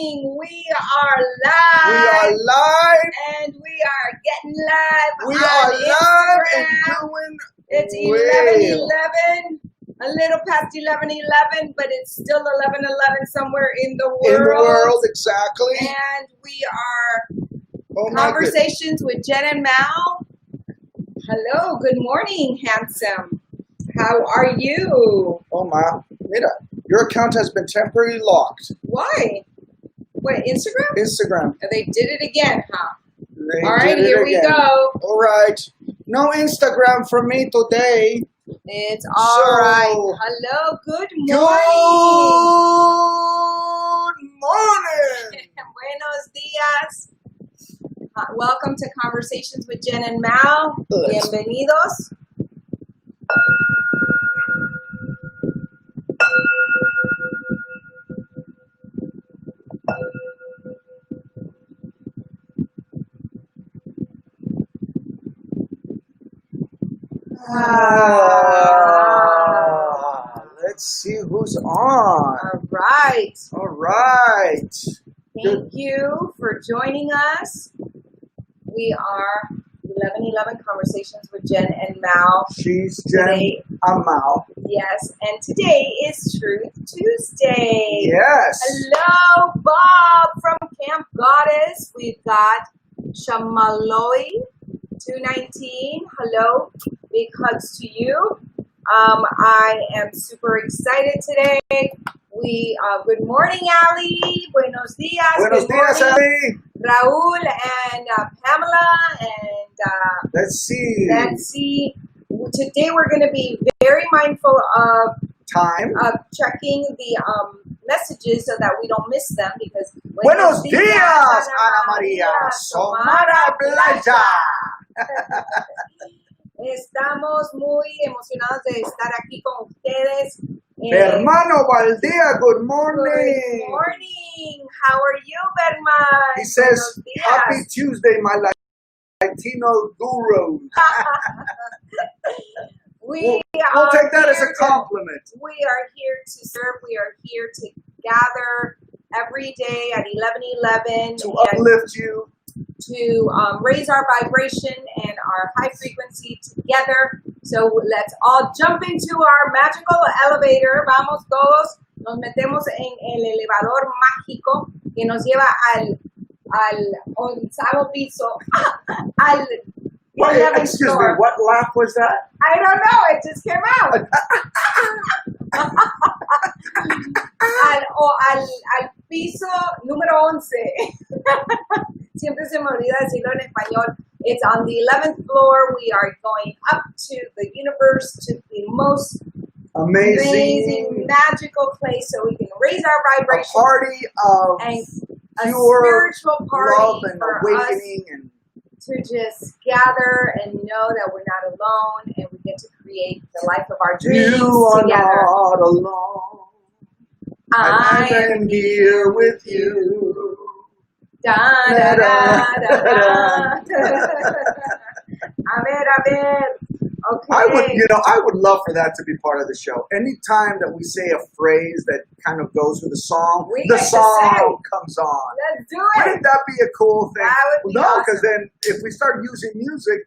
morning. We are live. We are live. And we are getting live. We on are live Instagram. and doing It's well. 11:11. A little past 11:11, but it's still 11:11 somewhere in the world. In the world, exactly. And we are my Conversations with Jen and Mal. Hello, good morning, handsome. How are you? Oh my, mira, your account has been temporarily locked. Why? What, Instagram? Instagram. They did it again, huh? They All right, did it here we again. go. All right. No Instagram for me today. It's all right. Hello, good morning. Good morning. Buenos dias. Welcome to Conversations with Jen and Mal. Bienvenidos. Let's see who's on. All right. All right. Thank you for joining us. We are 11:11 Conversations with Jen and Mal. She's Jen. Today, I'm Mal. yes, and today is Truth Tuesday. Yes. Hello, Bob from Camp Goddess. We've got Shamaloi 219. Hello, big hugs to you. I am super excited today. Good morning, Ali. Buenos dias. Buenos dias, Ali. Raul and Pamela and Let's see. Nancy. Today we're going to be very mindful of Time. checking the messages so that we don't miss them because Buenos dias, Ana Maria. Somara Playa. Estamos muy emocionados de estar aquí con ustedes. Hermano Valdía, good morning. Good morning. How are you, Berman? He says, happy Tuesday, my Latino guru. We'll take that as a compliment. We are here to serve. We are here to gather every day at 11:11 to uplift you, to raise our vibration and our high frequency together. So let's all jump into our magical elevator. Vamos todos, nos metemos en el elevador mágico que nos lleva al onceavo piso, al excuse me, what laugh was that? I don't know, it just came out. al piso número 11. Siempre se me olvida decirlo en español. It's on the 11th floor. We are going up to the universe, to the most amazing magical place so we can raise our vibration. A party of and pure spiritual party love and for awakening. Us to just gather and know that we're not alone and we get to create the life of our dreams you are together. Not alone. I am here with you. Da, da, da, da, da. A ver. Okay. I would love for that to be part of the show. Anytime that we say a phrase that kind of goes with the song, the song comes on. Let's do it. Wouldn't that be a cool thing? That would be awesome. Because then if we start using music,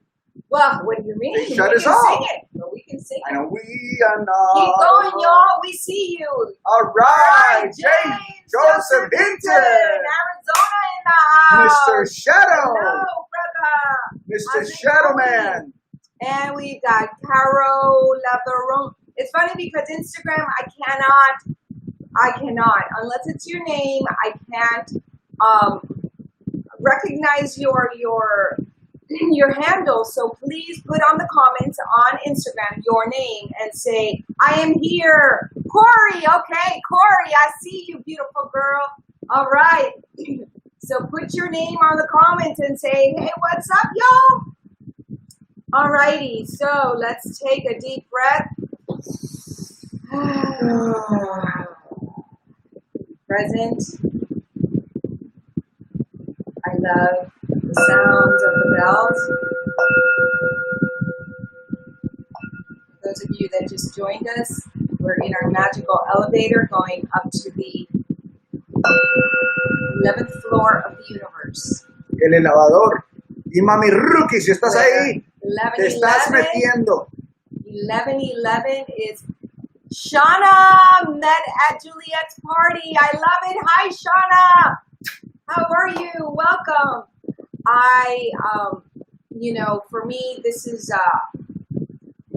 well, what do you mean? They shut us off. Sing it. But we can sing it. I know we are not. Keep going, y'all. We see you. All right, James Joseph Hinton, Arizona in the house. Mr. Shadow. Hello, brother. Mr. Shadow Man. And we got Caro Laveron. It's funny because Instagram, I cannot, unless it's your name, I can't recognize your handle. So please put on the comments on Instagram your name and say, I am here. Corey, okay, Corey, I see you, beautiful girl. All right. So put your name on the comments and say, hey, what's up, y'all? Alrighty, so let's take a deep breath. Present. I love the sounds of the bells. Those of you that just joined us, we're in our magical elevator going up to the 11th floor of the universe. El elevador. Y mami Rookie, si estás ahí, 11, te estás 11. metiendo. 11 is Shauna met at Juliet's party. I love it. Hi, Shauna. How are you? Welcome. For me, this is,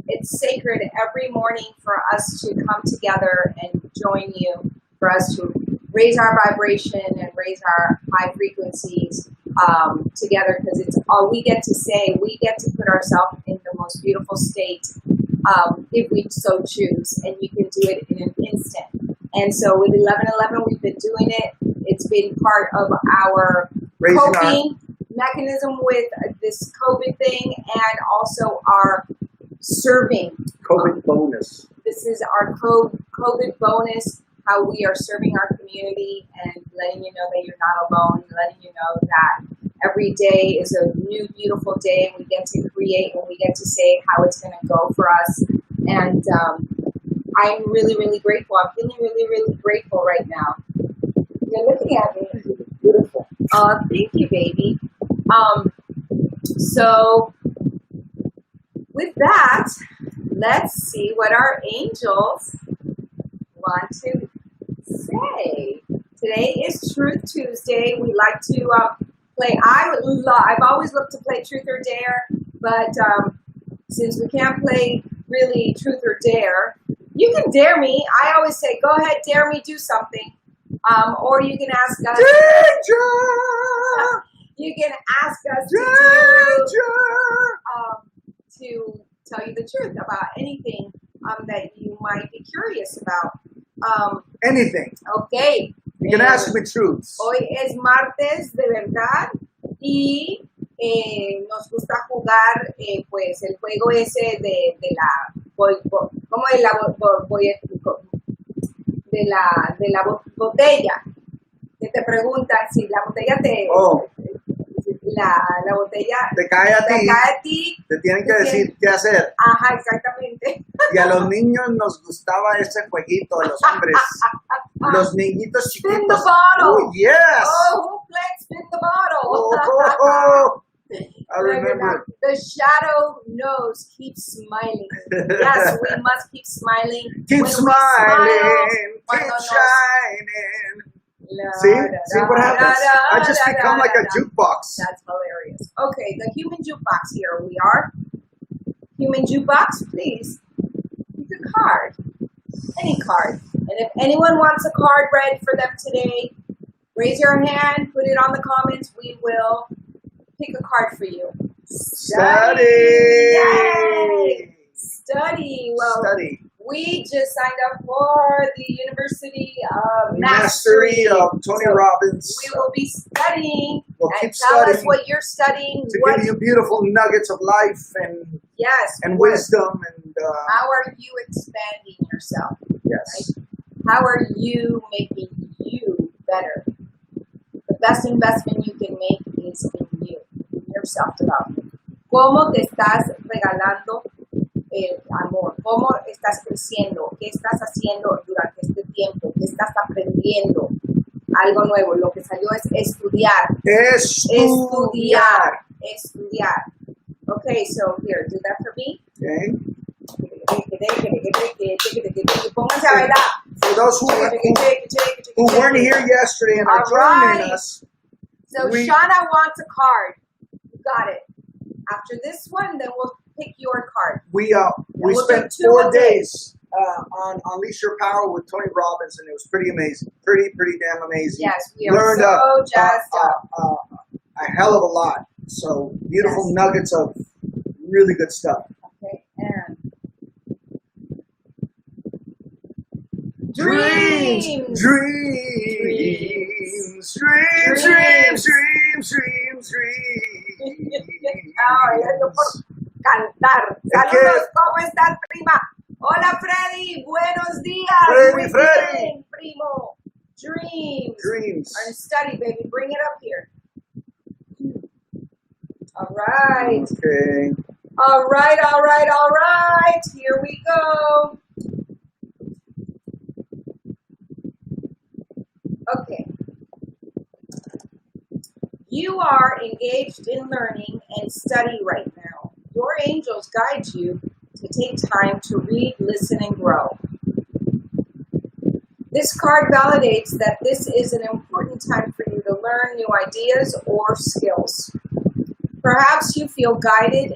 it's sacred every morning for us to come together and join you, for us to raise our vibration and raise our high frequencies together, because it's all we get to say. We get to put ourselves in the most beautiful state if we so choose, and you can do it in an instant. And so with 1111, we've been doing it. It's been part of our coping mechanism with this COVID thing, and also our serving. COVID bonus. This is our COVID bonus, how we are serving our community and letting you know that you're not alone, letting you know that every day is a new, beautiful day, and we get to create and we get to say how it's going to go for us. And I'm really, really grateful. I'm feeling really, really grateful right now. You're looking at me. Beautiful. Thank you, baby. So with that, let's see what our angels want to say. Today is Truth Tuesday. We like to play. I've always looked to play Truth or Dare, but since we can't play really Truth or Dare, you can dare me. I always say, go ahead, dare me, do something. Or you can ask us. You can ask us to tell you the truth about anything that you might be curious about. Anything. Okay. You can ask me truths. Hoy es martes de verdad y nos gusta jugar pues el juego ese de la botella, que te preguntan si la botella la botella te cae a ti, te tienen que decir qué hacer. Ajá, exactamente. Y a los niños nos gustaba ese jueguito de los hombres. Los niñitos chiquitos. Spin the bottle. Oh, yes. Oh, who played spin the bottle? Oh. I remember. The shadow knows, keep smiling. Yes, we must keep smiling. Keep When smiling, keep shining. See what happens? I just become like a jukebox. That's hilarious. Okay, the human jukebox, here we are. Human jukebox, please. Pick a card. Any card. And if anyone wants a card read for them today, raise your hand, put it on the comments. We will pick a card for you. Study! Yay! Study. Well, Study. We just signed up for the University of Mastery of Tony Robbins. We will be studying. We'll and keep tell studying us what you're studying. To give you beautiful nuggets of life and wisdom. And how are you expanding yourself? Yes. Right? How are you making you better? The best investment you can make is in you, in your self-development. ¿Cómo te estás regalando el amor? ¿Cómo estás creciendo? ¿Qué estás haciendo durante este tiempo? ¿Qué estás aprendiendo? Algo nuevo. Lo que salió es estudiar. Estudiar. Okay, so here, do that for me. Okay. Pónganse a bailar. For those who weren't here yesterday and are joining us. So Shauna wants a card. You got it. After this one, then we'll pick your card. We spent 4 days on Unleash Your Power with Tony Robbins, and it was pretty amazing. Pretty damn amazing. Yes, we are so jazzed up. A hell of a lot. So beautiful nuggets of really good stuff. Okay, and Dreams. Yo por cantar. Saludos, ¿cómo estás, prima? Hola, Freddy. Buenos días. Muy bien, primo. Dreams. And study, baby. Bring it up here. All right. Okay. All right. Here we go. Okay. You are engaged in learning and study right now. Your angels guide you to take time to read, listen, and grow. This card validates that this is an important time for you to learn new ideas or skills. Perhaps you feel guided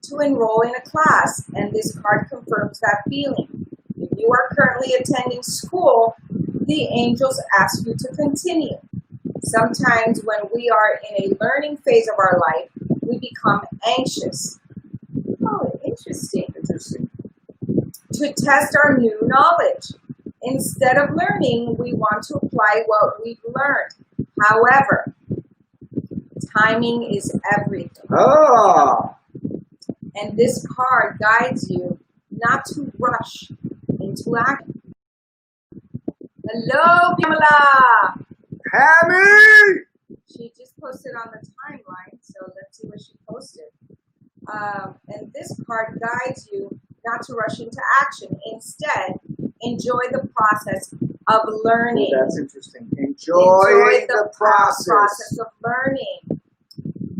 to enroll in a class, and this card confirms that feeling. If you are currently attending school, the angels ask you to continue. Sometimes when we are in a learning phase of our life, we become anxious. Oh, interesting. To test our new knowledge. Instead of learning, we want to apply what we've learned. However, timing is everything. Oh. And this card guides you not to rush into action. Hello, Pamela. Hammy! She just posted on the timeline, so let's see what she posted. And this card guides you not to rush into action. Instead, enjoy the process of learning. Oh, that's interesting. Enjoy the process of learning.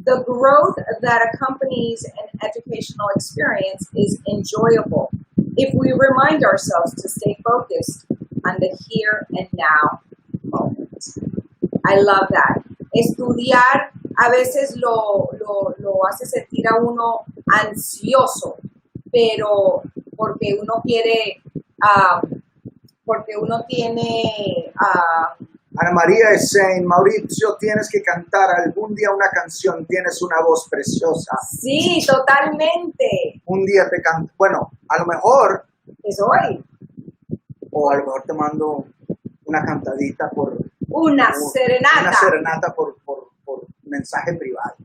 The growth that accompanies an educational experience is enjoyable if we remind ourselves to stay focused on the here and now moment. I love that. Estudiar a veces lo hace sentir a uno ansioso, pero porque uno quiere, porque uno tiene... Ana María is saying, Mauricio, tienes que cantar algún día una canción, tienes una voz preciosa. Sí, totalmente. Un día te canto, bueno, a lo mejor... Es hoy. O a lo mejor te mando una cantadita por... Una serenata. Una serenata por mensaje privado.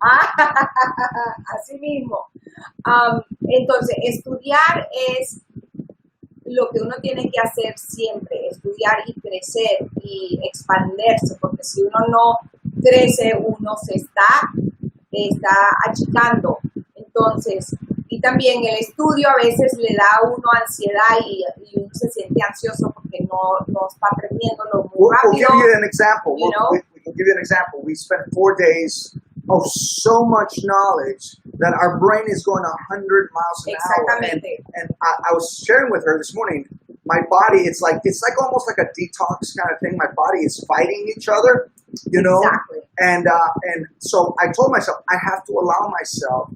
Así mismo. Entonces, estudiar es lo que uno tiene que hacer siempre, estudiar y crecer y expandirse, porque si uno no crece, uno se está achicando. Entonces, y también el estudio a veces le da a uno ansiedad y uno se siente ansioso porque no está aprendiendo muy rápido. We'll give you an example. You know? We can give you an example. We spent 4 days of so much knowledge that our brain is going 100 miles an hour. And I was sharing with her this morning, my body, it's like almost like a detox kind of thing. My body is fighting each other, you know? Exactly. And so I told myself, I have to allow myself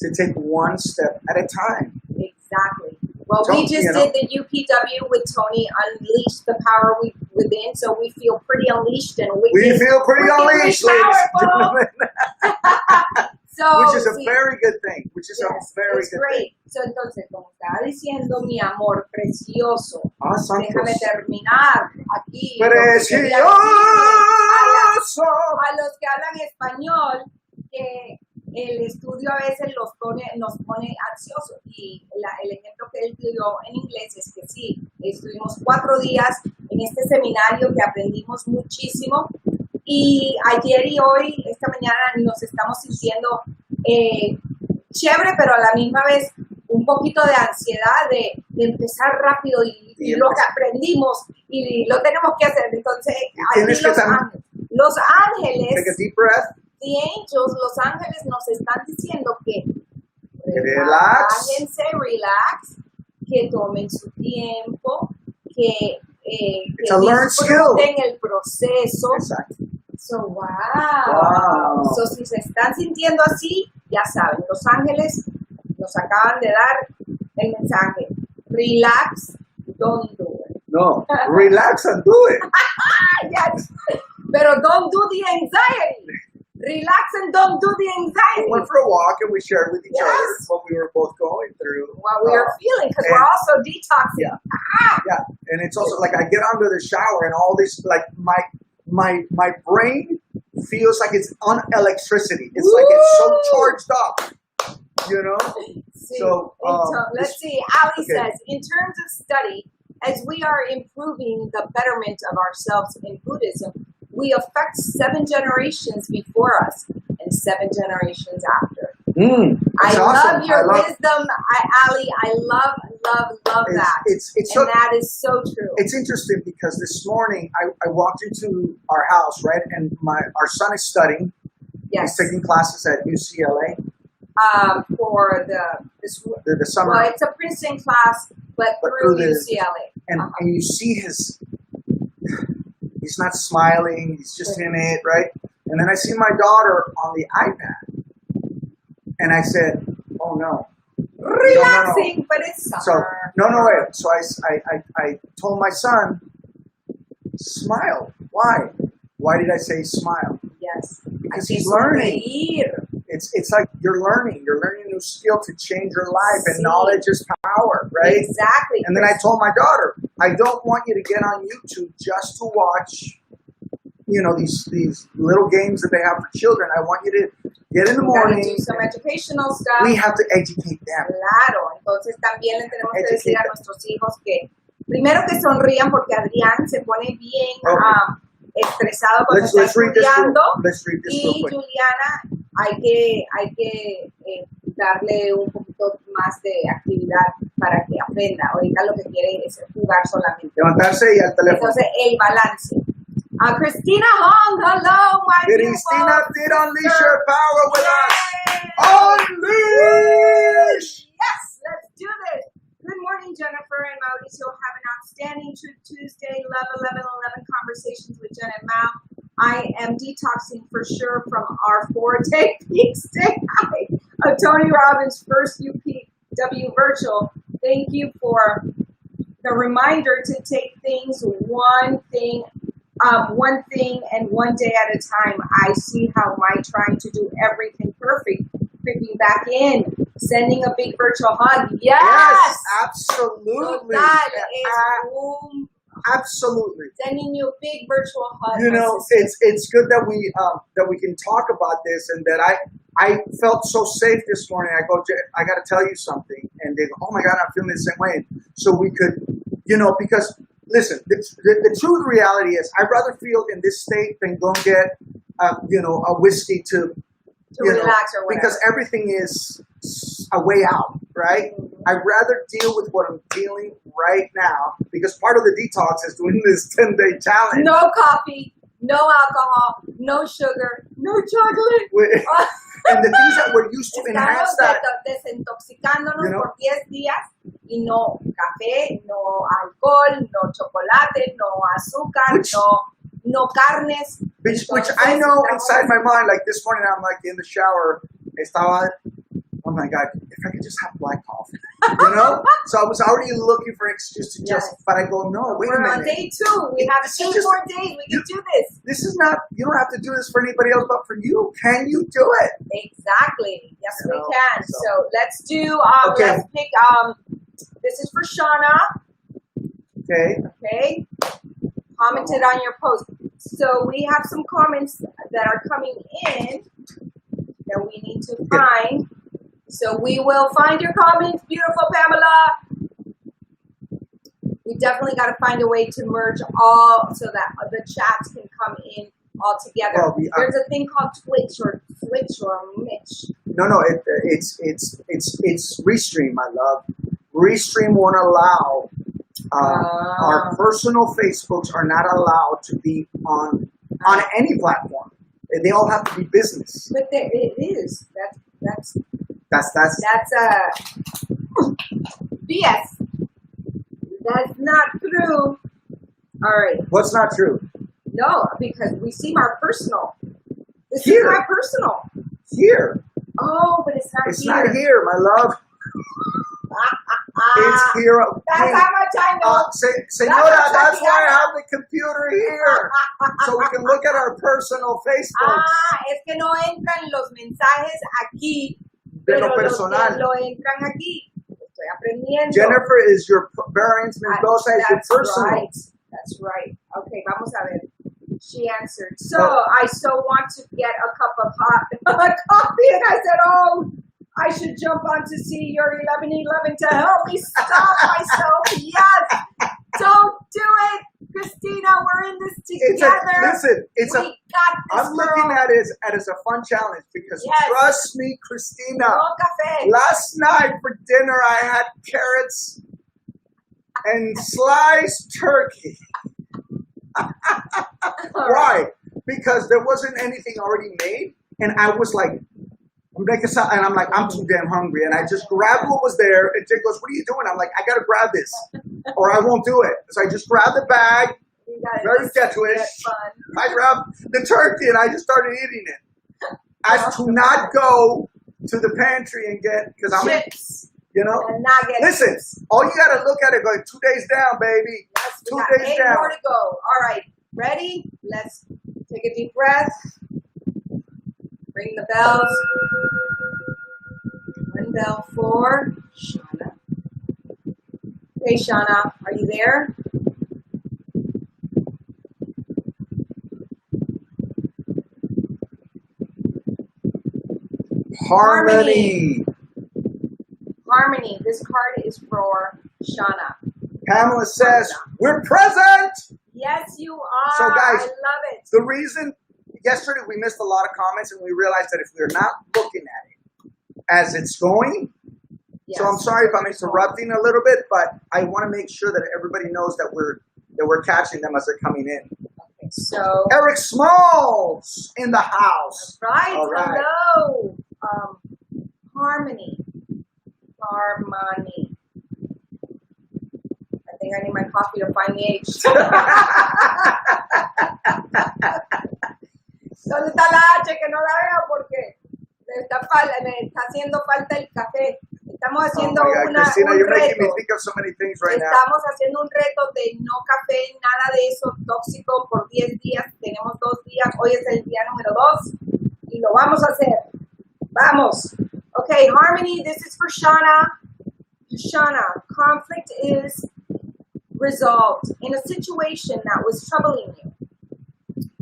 to take one step at a time. Exactly. Well, we just did the UPW with Tony, Unleash the Power Within, so we feel pretty unleashed and we feel pretty unleashed, ladies and gentlemen. So, which is a very good thing. Which is a very good great. thing. So, entonces, como estaba diciendo mi amor precioso, Santos. déjame terminar aquí. Precioso. A los que hablan español, que el estudio a veces nos pone ansiosos, y el ejemplo que él dio en inglés es que sí, estuvimos 4 días en este seminario que aprendimos muchísimo, y ayer y hoy, esta mañana, nos estamos sintiendo chévere, pero a la misma vez un poquito de ansiedad de empezar rápido y lo que aprendimos y lo tenemos que hacer. Entonces, aquí los ángeles, take a deep breath. The angels, los ángeles nos están diciendo que relájense, relax, que tomen su tiempo, que disfruten el proceso. Exacto. So, wow. So, si se están sintiendo así, ya saben, los ángeles nos acaban de dar el mensaje. Relax, don't do it. No, relax and do it. Yes. Pero don't do the anxiety. Relax and don't do the anxiety. We went for a walk and we shared with each other what we were both going through. What we were feeling, because we're also detoxing. Yeah. Yeah. And it's also like I get under the shower and all this, like my brain feels like it's on electricity. It's like it's so charged up, you know? So let's see. Ali says, in terms of study, as we are improving the betterment of ourselves in Buddhism, we affect 7 generations before us and 7 generations after. I love your wisdom, Ali. I love that. That is so true. It's interesting because this morning I walked into our house, right, and our son is studying, Yes. He's taking classes at UCLA. For The summer. Well, it's a Princeton class, but through UCLA. And you see he's not smiling, he's just in it, right? And then I see my daughter on the iPad. And I said, oh no. Relaxing, no. But it's summer. So, wait. So I told my son, smile. Why? Why did I say smile? Yes. Because he's learning. It's like you're learning a new skill to change your life, and knowledge is power, right? Exactly. And then I told my daughter, I don't want you to get on YouTube just to watch, these little games that they have for children. I want you to get in the morning. Do some educational stuff. We have to educate them. Claro. Entonces también le tenemos que decir a nuestros hijos que primero que sonrían porque Adrián se pone bien estresado cuando está estudiando y Juliana hay que darle un poquito más de actividad para que aprenda. Ahorita lo que quiere es jugar solamente. Levantarse y al teléfono. Entonces el balance. Christina Hong, hello, my Christina did unleash your power with us. Unleash! Yes, let's do this. Good morning, Jennifer and Mauricio. Have an outstanding Truth Tuesday, 11 conversations with Jen and Mal. I am detoxing for sure from our 4-day peak stay high of Tony Robbins' first UPW virtual. Thank you for the reminder to take things one thing and one day at a time. I see how my trying to do everything perfect creeping back in. Sending a big virtual hug. Yes, absolutely. Absolutely. Sending you a big virtual hug. It's good that we can talk about this, and that I felt so safe this morning. I go, I got to tell you something, and they go, oh my God, I'm feeling the same way. So we could, because listen, the true reality is, I'd rather feel in this state than go and get a whiskey to relax or whatever. Because everything is a way out, right? I'd rather deal with what I'm feeling right now, because part of the detox is doing this 10-day challenge. No coffee, no alcohol, no sugar, no chocolate. And the things that we're used to enhance that. Desintoxicándonos por 10 días y no café, no alcohol, no chocolate, no azúcar, no carnes. Which I know inside my mind, like this morning, I'm like in the shower, oh my God, if I could just have black coffee, So I was already looking for an excuse to but I go, no, wait a minute. We're on day 2. We have 8 more days. We can do this. This is not, you don't have to do this for anybody else but for you. Can you do it? Exactly. Yes, we can. So let's do, let's pick, this is for Shauna. Okay. Commented on your post. So we have some comments that are coming in that we need to find. So we will find your comments, beautiful Pamela. We definitely got to find a way to merge all so that the chats can come in all together. Well, there's a thing called Twitch or Mitch. No, it's Restream, my love. Restream won't allow. Our personal Facebooks are not allowed to be on any platform. They all have to be business. But it is. That's BS. That's not true. All right. What's not true? No, because we see our personal. This is my personal. Here. Oh, but it's not here. It's not here, my love. It's here. That's how much I know. Señora, that's why I have the computer here. So we can look at our personal Facebook. Es que no entran los mensajes aquí. De lo personal. Lo entran aquí. Estoy aprendiendo. Jennifer is your Variance Mendoza is your personal. Right. That's right. Okay, vamos a ver. She answered. So I want to get a cup of hot coffee, and I said, oh, I should jump on to see your 11:11 to help me stop myself. Yes. Don't do it, Christina. We're in this together. We got this, I'm looking at it as a fun challenge because trust me, Christina. No café. Last night for dinner I had carrots and sliced turkey. Why? Because there wasn't anything already made. And I was like, and I'm like, I'm too damn hungry. And I just grabbed what was there. And Jake goes, what are you doing? I'm like, I got to grab this or I won't do it. So I just grabbed the bag, very sketchish. I grabbed the turkey and I just started eating it. As to not go to the pantry and get, because I'm chips. You know? Listen, all you got to look at it going 2 days down, baby. Yes, 2 days down. 8 more to go. All right. Ready? Let's take a deep breath. Ring the bells. One bell for Shauna. Hey, Shauna, are you there? Harmony. Harmony. This card is for Shauna. Pamela says, we're present. Yes, you are. So, guys, I love it. The reason, yesterday we missed a lot of comments and we realized that if we're not looking at it as it's going, yes. So I'm sorry if I'm interrupting a little bit, but I want to make sure that everybody knows that we're catching them as they're coming in. Okay, so Eric Smalls in the house. All right. Hello. Harmony. I think I need my coffee to find the H. ¿Dónde está la H? Que no la veo porque me está haciendo falta el café. Estamos haciendo Cristina, un you're reto. making me think of so many things right now. Estamos haciendo un reto de no café, nada de eso tóxico por 10 días. Tenemos 2 días. Hoy es el día número 2 y lo vamos a hacer. Vamos. Okay, Harmony, this is for Shauna. Shauna, conflict is resolved in a situation that was troubling you.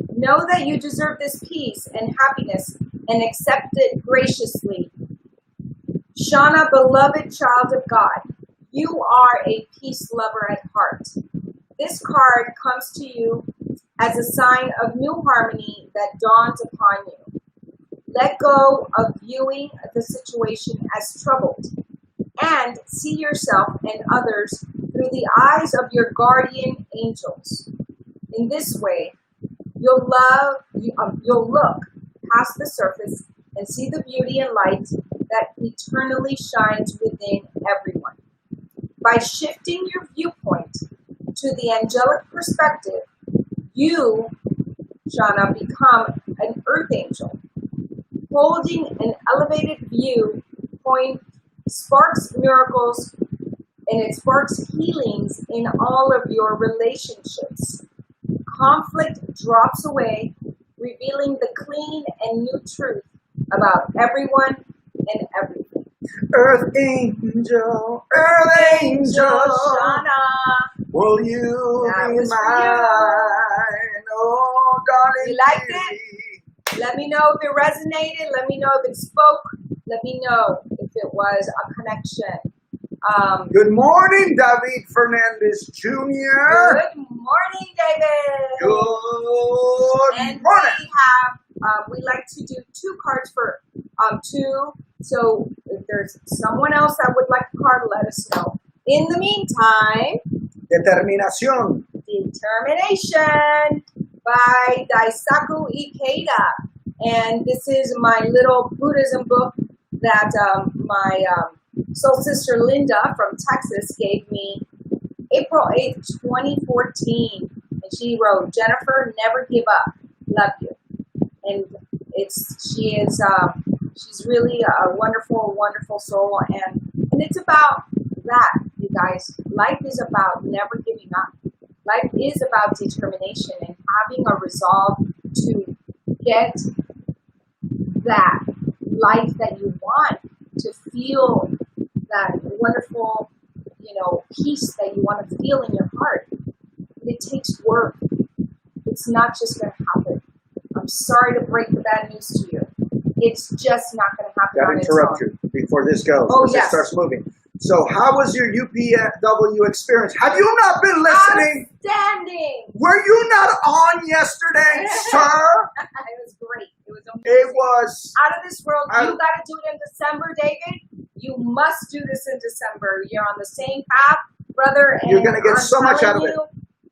Know that you deserve this peace and happiness and accept it graciously. Shauna, beloved child of God, you are a peace lover at heart. This card comes to you as a sign of new harmony that dawns upon you. Let go of viewing the situation as troubled and see yourself and others through the eyes of your guardian angels. In this way, you'll look past the surface and see the beauty and light that eternally shines within everyone. By shifting your viewpoint to the angelic perspective, you, Shauna, become an earth angel. Holding an elevated viewpoint sparks miracles and it sparks healings in all of your relationships. Conflict drops away, revealing the clean and new truth about everyone and everything. Earth angel, Shauna, will you be mine? Oh, darling. You liked it? Let me know if it resonated. Let me know if it spoke. Let me know if it was a connection. Good morning, David Fernandez Jr. Good morning, David. Good morning. We like to do 2 cards for 2. So if there's someone else that would like a card, let us know. In the meantime, Determinación. Determination by Daisaku Ikeda. And this is my little Buddhism book that my soul sister Linda from Texas gave me April 8th, 2014. And she wrote, Jennifer, never give up. Love you. And she's really a wonderful, wonderful soul. And it's about that, you guys. Life is about never giving up. Life is about determination and having a resolve to get that life that you want, to feel that wonderful, peace that you want to feel in your heart. But it takes work. It's not just going to happen. I'm sorry to break the bad news to you. It's just not going to happen on its own. Got to interrupt you before this goes. Oh, yes. It starts moving. So how was your UPW experience? Have you not been listening? Outstanding. Were you not on yesterday, sir? It was great. It was amazing. It was out of this world. You got to do it in December, David. You must do this in December. You're on the same path, brother. And you're going to get so much out of it.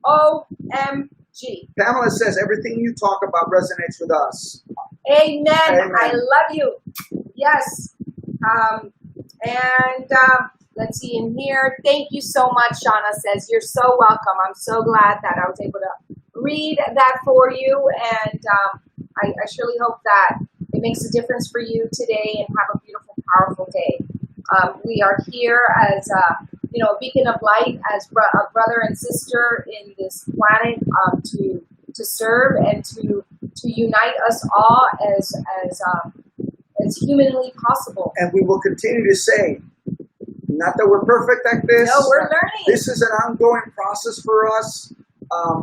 OMG. Pamela says everything you talk about resonates with us. Amen. Amen. I love you. Yes. Let's see in here. Thank you so much, Shauna says. You're so welcome. I'm so glad that I was able to read that for you. And I surely hope that it makes a difference for you today and have a beautiful, powerful day. We are here as a beacon of light, as a brother and sister in this planet, to serve and to unite us all as humanly possible. And we will continue to say, not that we're perfect like this. No, we're learning. This is an ongoing process for us.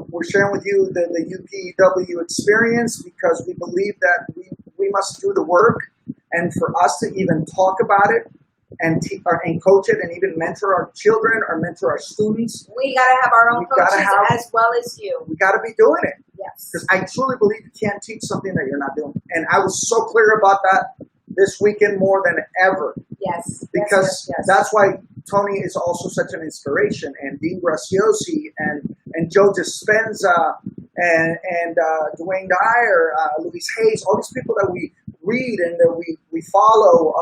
We're sharing with you the UPW experience because we believe that we must do the work, and for us to even talk about it and coach it and even mentor our children or mentor our students. We got to have our own coaches as well as you. We got to be doing it. Yes. Because I truly believe you can't teach something that you're not doing. And I was so clear about that this weekend more than ever. Yes. Because that's why Tony is also such an inspiration, and Dean Graciosi and Joe Dispenza and Dwayne Dyer, Louise Hayes, all these people that we read and that we follow,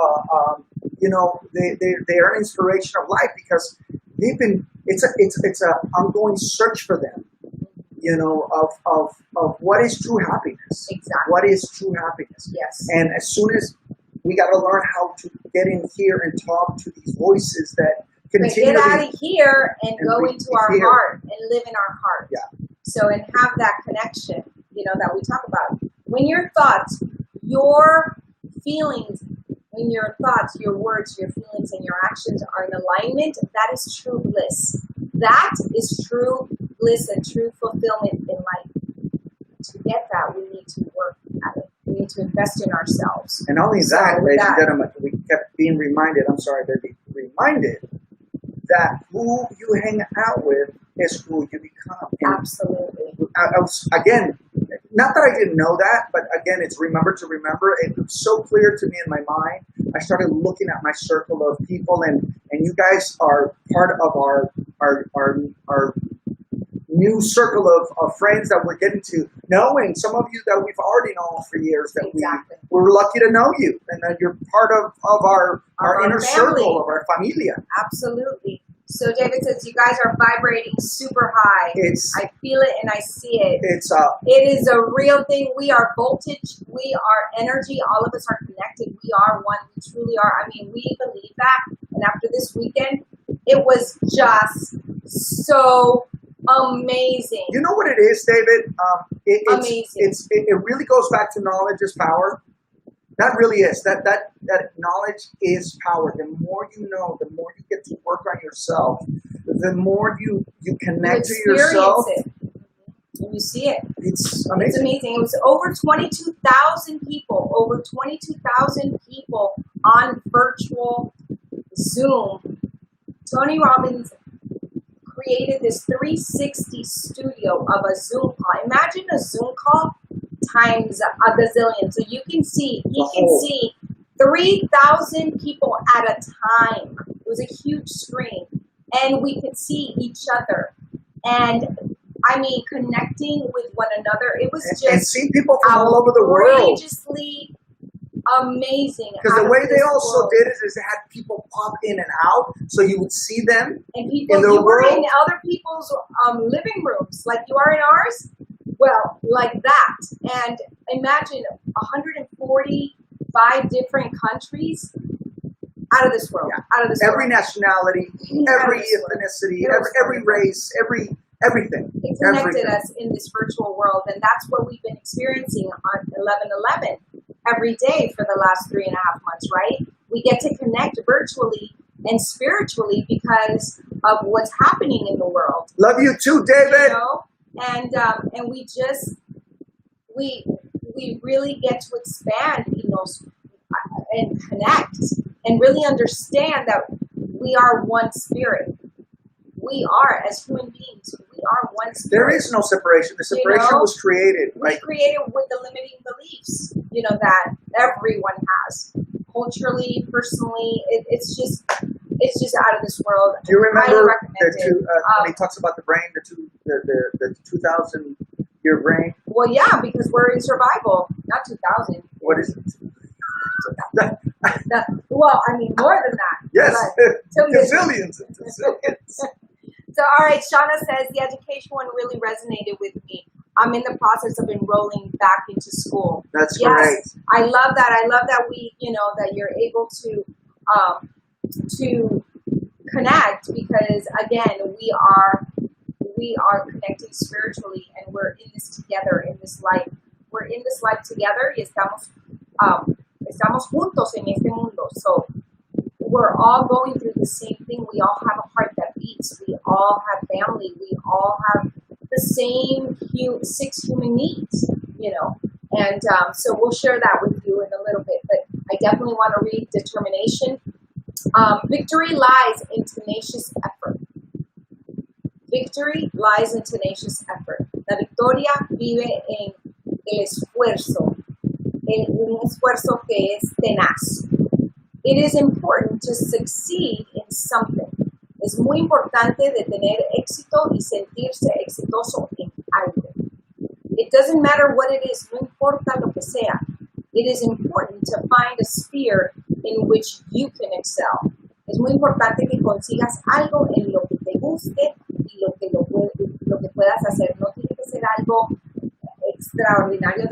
they are an inspiration of life because it's an ongoing search for them, of what is true happiness. Exactly. What is true happiness? Yes. And as soon as we got to learn how to get in here and talk to these voices that continue. Get out of here and go into our heart and live in our heart. Yeah. So, and have that connection, that we talk about. When your thoughts, your feelings, when your thoughts, your words, your feelings, and your actions are in alignment, that is true bliss. That is true bliss and true fulfillment in life. To get that, we need to work at it. We need to invest in ourselves. And not only that, ladies and gentlemen, we kept being reminded, that who you hang out with is who you become. And absolutely. I was, again, not that I didn't know that, but again, it's remember to remember. It was so clear to me in my mind. I started looking at my circle of people, and you guys are part of our new circle of friends that we're getting to know, and some of you that we've already known for years that we're lucky to know you, and that you're part of our inner family. Circle of our familia. Absolutely. So David says you guys are vibrating super high. I feel it and I see it. It is a real thing. We are voltage. We are energy. All of us are connected. We are one. We truly are. I mean, we believe that. And after this weekend, it was just so amazing. You know what it is, David? Amazing. It really goes back to knowledge is power. That really is. That knowledge is power. The more you know, the more you get to work on yourself, the more you connect to yourself. It. And you see it. It's amazing. It's amazing. It was over 22,000 people. Over 22,000 people on virtual Zoom. Tony Robbins created this 360 studio of a Zoom call. Imagine a Zoom call times a gazillion. So he can see 3,000 people at a time. It was a huge screen. And we could see each other. And I mean, connecting with one another. It was just and see people from all over the world. Outrageously amazing. Because the way they also did it is they had people pop in and out, so you would see them. And people, you were in other people's living rooms, like you are in ours. Well, like that. And imagine 145 different countries out of this world. Yeah. Out of this every world. Nationality, every ethnicity, every race, everything. It connected us in this virtual world, and that's what we've been experiencing on 11/11 every day for the last 3.5 months, right? We get to connect virtually and spiritually because of what's happening in the world. Love you too, David. And we just we really get to expand, and connect and really understand that we are one spirit. We are, as human beings, we are one spirit. There is no separation. The separation was created. We created with the limiting beliefs, that everyone has. Culturally, personally, it's just out of this world. Do you remember when he talks about the brain, the 2,000-year brain? Well, yeah, because we're in survival. Not 2,000. What is it? Well, I mean, more than that. Yes, Gazillions. gazillions. So, all right, Shauna says, the education one really resonated with me. I'm in the process of enrolling back into school. That's yes, great. I love that. I love that that you're able to connect, because again, we are connecting spiritually, and we're in this together, in this life. We're in this life together, y estamos juntos en este mundo. So we're all going through the same thing. We all have a heart that beats. We all have family. We all have the same 6 human needs, And so we'll share that with you in a little bit. But I definitely want to read determination. Victory lies in tenacious effort. Victory lies in tenacious effort. La victoria vive en el esfuerzo, en un esfuerzo que es tenaz. It is important to succeed in something. Es muy importante de tener éxito y sentirse exitoso en algo. It doesn't matter what it is, no importa lo que sea. It is important to find a sphere in which you can excel. Es muy importante que consigas algo en lo que te guste y lo que puedas hacer. No tiene que ser algo extraordinario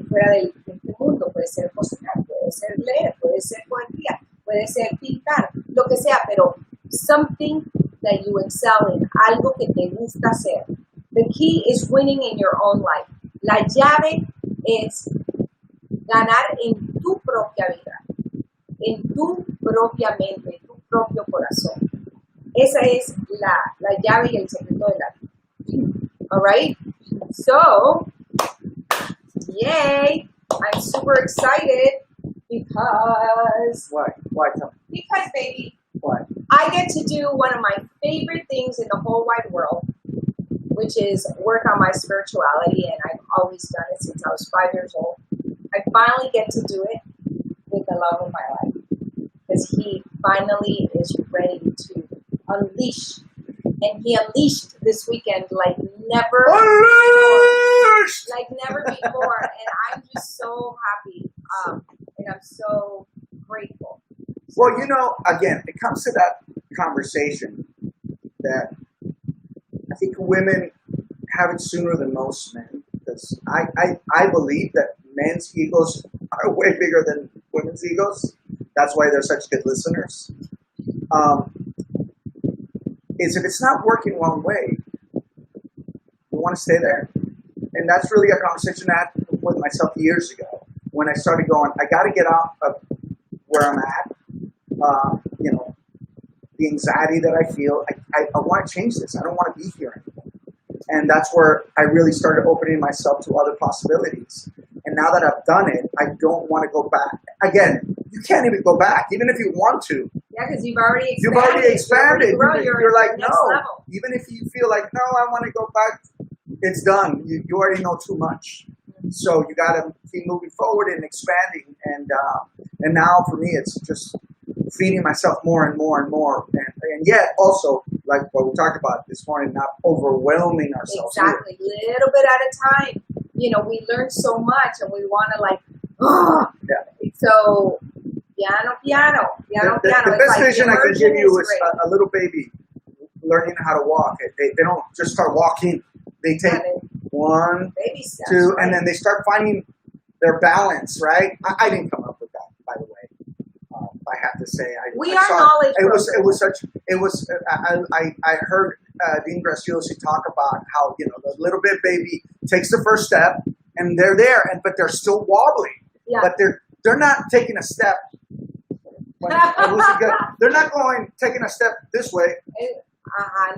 fuera de este mundo. Puede ser cocinar, puede ser leer, puede ser poesía, puede ser pintar, lo que sea, pero something that you excel in, algo que te gusta hacer. The key is winning in your own life. La llave es ganar en tu propia vida, en tu propia mente, en tu propio corazón. Esa es la llave y el secreto de la vida. All right? So, yay! I'm super excited because... Why? Why? Tell me. Because, baby, why? I get to do one of my favorite things in the whole wide world, which is work on my spirituality, and I've always done it since I was 5 years old. I finally get to do it with the love of my life, because he finally is ready to unleash, and he unleashed this weekend like never before, and I'm just so happy, and I'm so grateful. Well, again, it comes to that conversation that I think women have it sooner than most men, because I believe that men's egos are way bigger than women's egos. That's why they're such good listeners. Is if it's not working one way, we want to stay there. And that's really a conversation I had with myself years ago when I started going, I got to get out of where I'm at. The anxiety that I feel, I want to change this. I don't want to be here anymore. And that's where I really started opening myself to other possibilities. And now that I've done it, I don't want to go back. Again, you can't even go back, even if you want to. Yeah, because you've already expanded. You're like, no. Level. Even if you feel like, no, I want to go back, it's done. You already know too much. So you got to keep moving forward and expanding. And now for me, it's just feeding myself more and more and more. And yet also, like what we talked about this morning, not overwhelming ourselves. Exactly. Little bit at a time. We learn so much and we want to Yeah. So piano. The best vision I can give you is a little baby learning how to walk. They don't just start walking. They take one, baby steps, two, right? And then they start finding their balance, right? I didn't come up with that, by the way. I have to say, I heard Dean Graciosi talk about how the little bit baby takes the first step and they're there, but they're still wobbling. Yeah. But they're not taking a step. They're not taking a step this way.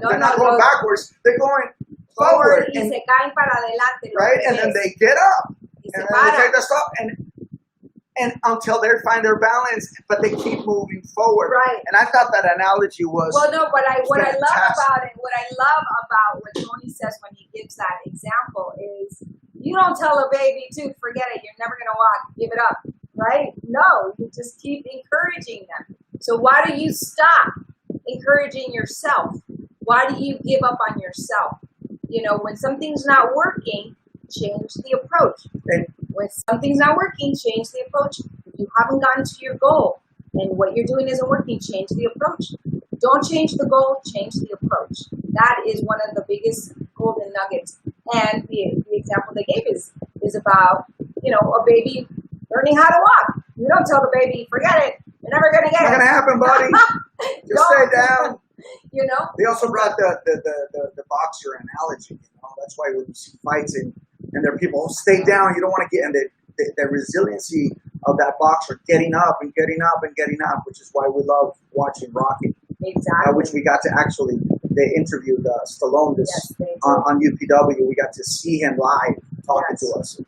They're not going backwards. They're going forward. Y se caen para adelante. Right, and then they get up and then they take the stop and until they find their balance, but they keep moving forward. Right. And I thought that analogy was what I love about it, what Tony says when he gives that example is, you don't tell a baby to forget it, you're never gonna walk, give it up, right? No, you just keep encouraging them. So why do you stop encouraging yourself? Why do you give up on yourself? When something's not working, change the approach. When something's not working, change the approach. If you haven't gotten to your goal and what you're doing isn't working, change the approach. Don't change the goal, change the approach. That is one of the biggest golden nuggets. And the example they gave is about, a baby learning how to walk. You don't tell the baby, forget it, you're never going to get it. Not going to happen, buddy. Just stay down. They also brought the boxer analogy. That's why when you see fights and there are people, stay down, you don't want to get in the resiliency of that boxer getting up and getting up and getting up, which is why we love watching Rocky. Exactly. Which we got to they interviewed Stallone on UPW. We got to see him live talking to us.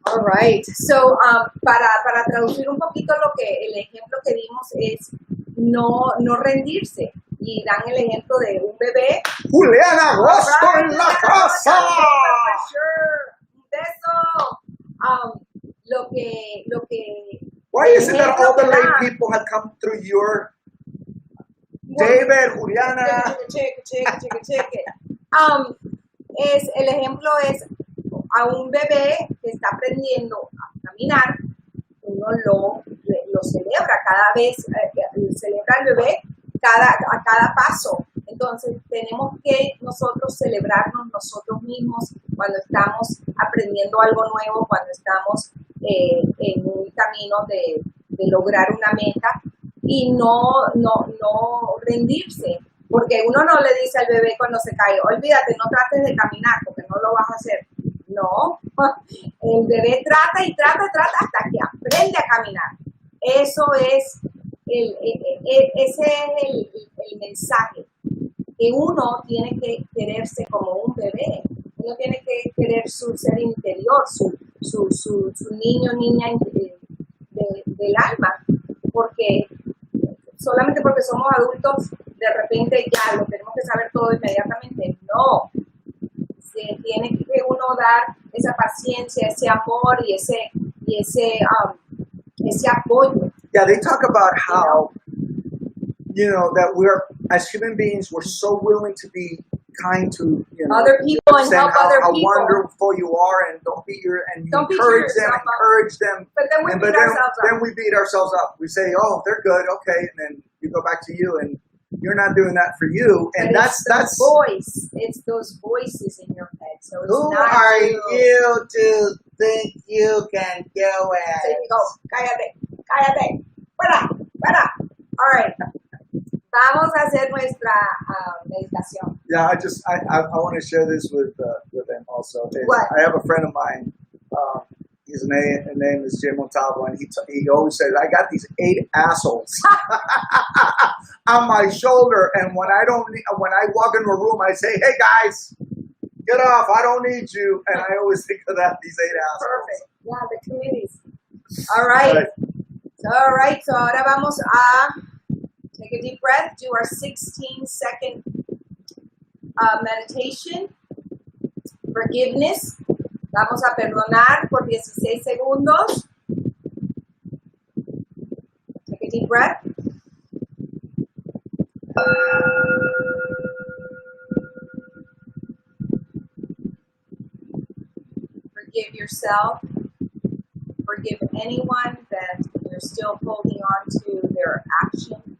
All right. So, para traducir un poquito el ejemplo que dimos es no rendirse. Y dan el ejemplo de un bebé. Juliana Agosto en la casa. Un beso. Lo que. Why is it that all the late people have come through your David, Juliana? Cheque. El ejemplo es a un bebé que está aprendiendo a caminar, uno lo celebra cada vez, celebra al bebé a cada paso. Entonces tenemos que nosotros celebrarnos nosotros mismos cuando estamos aprendiendo algo nuevo, cuando estamos en un camino de lograr una meta y no rendirse. Porque uno no le dice al bebé cuando se cae, olvídate, no trates de caminar porque no lo vas a hacer. No, el bebé trata hasta que aprende a caminar. Eso es ese es el mensaje, que uno tiene que quererse como un bebé. Uno tiene que querer su ser interior, su niño, niña del alma. Porque solamente porque somos adultos, de repente ya lo tenemos que saber todo inmediatamente. No. Se tiene que uno dar esa paciencia, ese amor y ese apoyo. Yeah, they talk about how, that we're, as human beings, we're so willing to be kind to, other people and help other how people. Wonderful you are, and don't encourage them. But then we beat ourselves up. Then we beat ourselves up. We say, oh, they're good, okay, and then you go back to you, and you're not doing that for you, and but that's voice. It's those voices in your head. So it's who not are you to think you can do it? So you go, cállate, fuera. All right. Vamos a hacer nuestra meditación. Yeah, I want to share this with them also. What? I have a friend of mine. His name is Jim Montalvo, and he always says, "I got these 8 assholes on my shoulder, and when I walk into a room, I say, hey guys, get off! I don't need you." And I always think of that, these 8 assholes. Perfect. Yeah, the committees. All right. So ahora vamos a take a deep breath, do our 16-second meditation, forgiveness. Vamos a perdonar por 16 segundos. Take a deep breath. Forgive yourself. Forgive anyone that you're still holding on to their action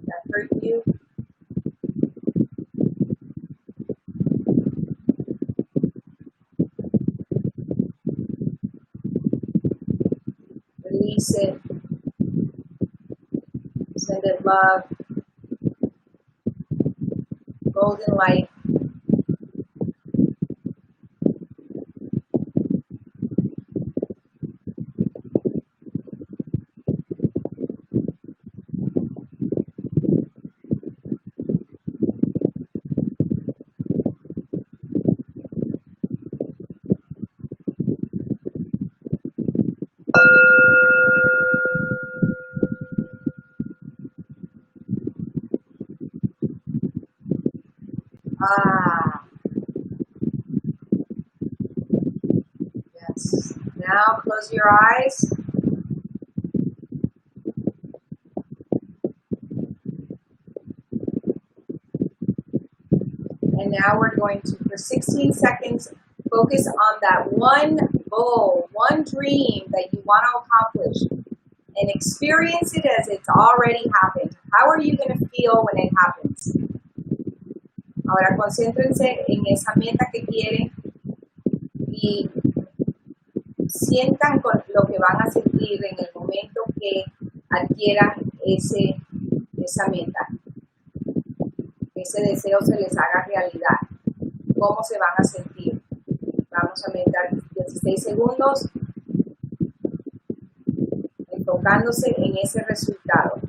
that hurt you. Release it. Send it love. Golden light. Yes. Now close your eyes. And now we're going to, for 16 seconds, focus on that one goal, one dream that you want to accomplish, and experience it as it's already happened. How are you going to feel when it happens? Ahora concéntrense en esa meta que quieren y sientan con lo que van a sentir en el momento que adquieran esa meta. Ese deseo se les haga realidad. ¿Cómo se van a sentir? Vamos a meditar 16 segundos enfocándose en ese resultado.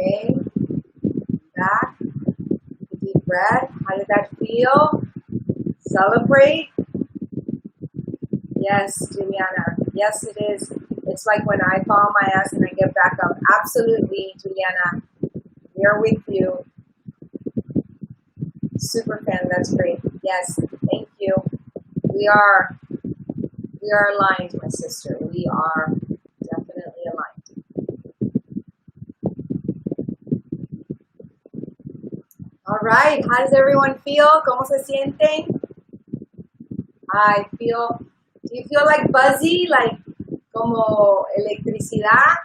Okay, back, deep breath. How did that feel? Celebrate. Yes, Juliana. Yes, it is. It's like when I fall my ass and I get back up. Absolutely, Juliana. We are with you. Super fan. That's great. Yes, thank you. We are aligned, my sister. We are definitely aligned. All right. How does everyone feel? ¿Cómo se sienten? Do you feel like buzzy, like como electricidad?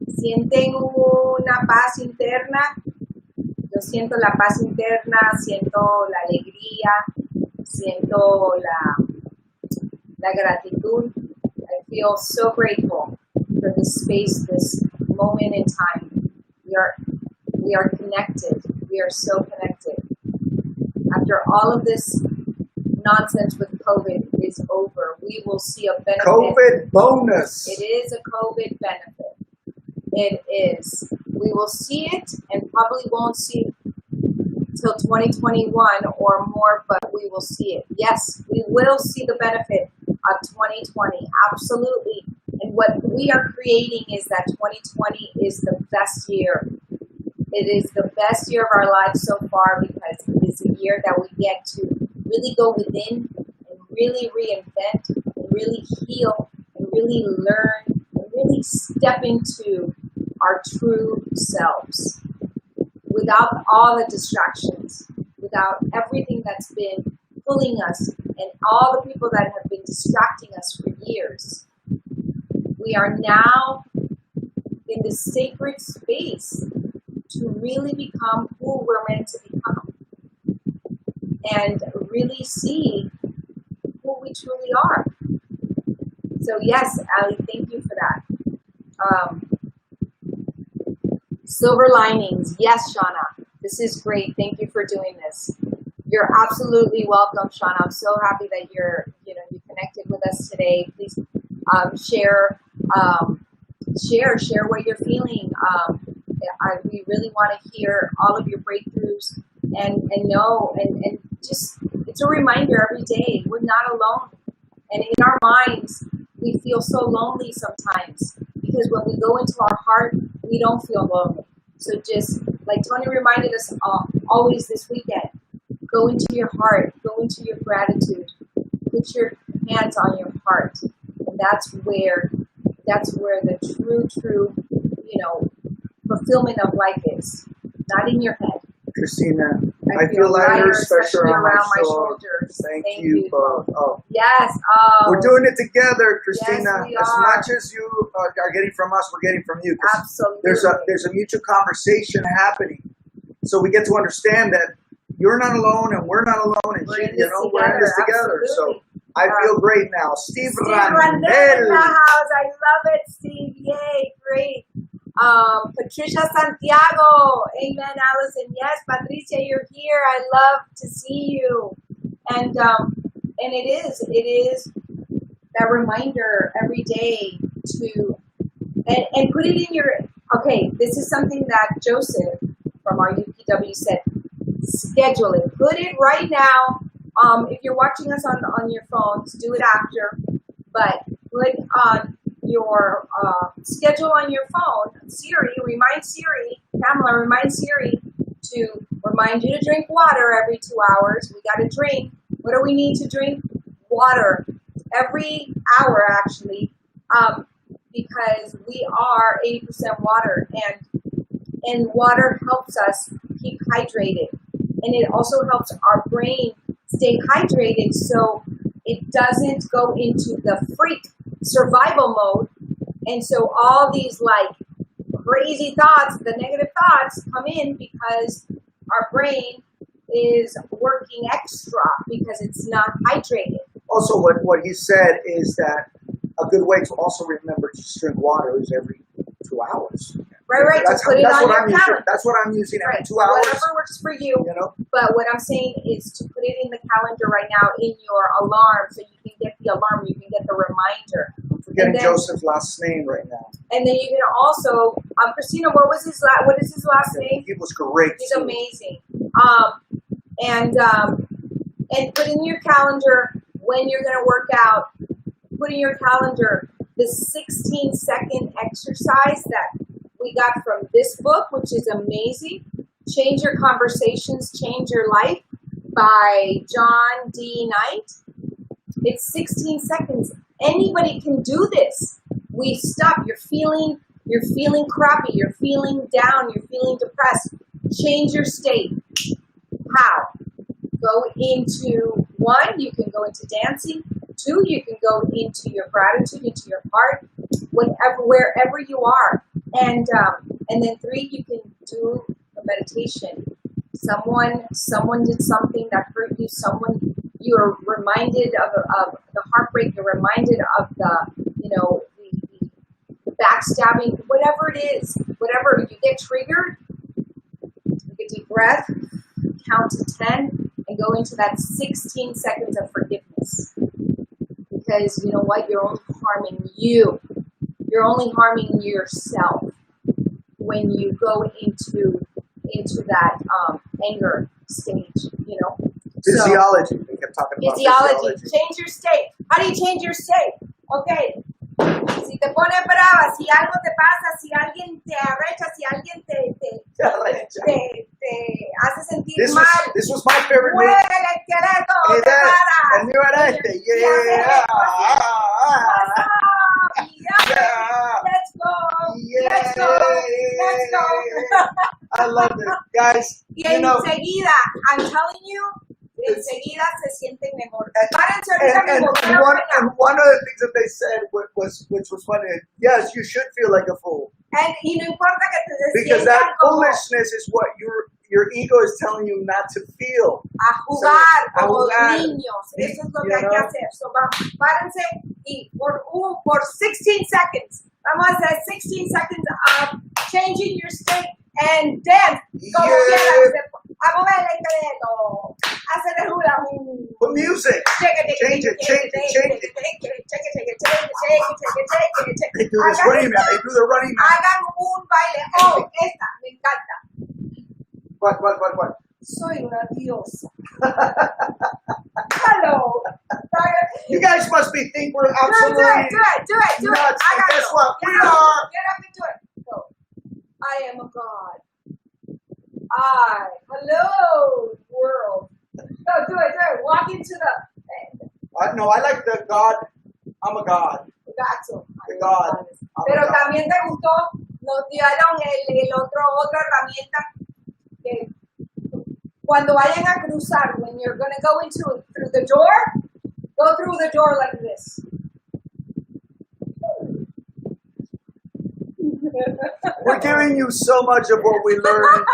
¿Sienten una paz interna? Yo siento la paz interna, siento la alegría, siento la gratitud. I feel so grateful for this space, this moment in time. We are connected. We are so connected. After all of this nonsense with COVID is over, we will see a benefit. COVID bonus. It is a COVID benefit. It is. We will see it and probably won't see it till 2021 or more, but we will see it. Yes, we will see the benefit of 2020. Absolutely. And what we are creating is that 2020 is the best year. It is the best year of our lives so far because it is a year that we get to really go within and really reinvent and really heal and really learn and really step into our true selves without all the distractions, without everything that's been pulling us and all the people that have been distracting us for years. We are now in this sacred space to really become who we're meant to become and really see who we truly are. So yes, Ali, thank you for that. Silver linings. Yes, Shauna. This is great. Thank you for doing this. You're absolutely welcome, Shauna. I'm so happy that you connected with us today. Please share what you're feeling. We really want to hear all of your breakthroughs and know and just it's a reminder every day we're not alone. And in our minds, we feel so lonely sometimes because when we go into our heart, we don't feel lonely. So just like Tony reminded us always this weekend, go into your heart, go into your gratitude, put your hands on your heart. And that's where the true, fulfillment of life is. Not in your head. Christina, I feel lighter, especially around my shoulders. Thank you both. Oh. Yes. We're doing it together, Christina. Yes, we as are. much as you are getting from us, we're getting from you. Absolutely. There's a mutual conversation happening. So we get to understand that you're not alone and we're not alone and we're in this together. So I feel great now. Steve Randell in the house. I love it, Steve. Yay, great. Patricia Santiago. Amen, Allison. Yes, Patricia, you're here. I love to see you. And And it is that reminder every day to, and put it in your, okay, this is something that Joseph from our UPW said, schedule it. Put it right now. If you're watching us on your phones, do it after, but put on your schedule on your phone. Siri, remind Siri, Pamela, remind Siri to remind you to drink water every 2 hours. We got to drink. What do we need to drink? Water every hour, actually, because we are 80% water, and water helps us keep hydrated, and it also helps our brain stay hydrated so it doesn't go into the freak survival mode, and so all these like crazy thoughts, the negative thoughts come in because our brain is working extra because it's not hydrated. Also, what he said is that a good way to also remember to just drink water is every 2 hours. Right. That's to put it on your calendar. That's what I'm using every 2 hours. Whatever works for you. But what I'm saying is to put it in the calendar right now in your alarm, so you can get the alarm, you can get the reminder. I'm forgetting Joseph's last name right now. And then you can also, Christina, what is his last name? He was great. He's amazing. And put in your calendar when you're going to work out. Put in your calendar the 16-second exercise that we got from this book, which is amazing. Change Your Conversations, Change Your Life by John D. Knight. It's 16 seconds. Anybody can do this. We stop. You're feeling crappy. You're feeling down. You're feeling depressed. Change your state. How? Go into 1, you can go into dancing. 2, you can go into your gratitude, into your heart, wherever you are. And then 3, you can do a meditation. Someone did something that hurt you. You're reminded of the heartbreak. You're reminded of the backstabbing, whatever it is, whatever you get triggered. Take a deep breath, count to 10, and go into that 16 seconds of forgiveness. Because you know what? You're only harming you. You're only harming yourself when you go into that anger stage, Physiology. We kept talking about physiology. Change your state. How do you change your state? Okay. Si te pones brava, si algo te pasa, si alguien te arrecha, si alguien te hace sentir mal. This was my favorite movie. Mueve el esqueleto, te paras. El mío era este. Yeah. Let's go. I love it. Guys, Y enseguida, I'm telling you, enseguida se sienten mejor. Párense ahorita mismo. And one of the things that they said, which was funny, yes, you should feel like a fool. Y no importa que te Because that foolishness is what your ego is telling you not to feel. A jugar como niños. Eso es lo que hay que hacer. So, párense y por 16 seconds. Vamos a hacer 16 seconds of changing your state and dance. Como quieras. A mover el esqueleto. Hacer el hula hoop. Put music. Change it. They do this running man. They do the running man. Hagan un baile. Oh, esta, me encanta. What? Soy una diosa. Hello. You guys must think we're absolutely Do it. nuts. And guess what? We are. Get up and do it. So, I am a god. Hello, world. No, do it. Walk into the... No, I like the God. I'm a God. Gato. The God. Pero también te gustó, nos dieron el otra herramienta que cuando vayan a cruzar, when you're going to go through the door, go through the door like this. We're giving you so much of what we learned.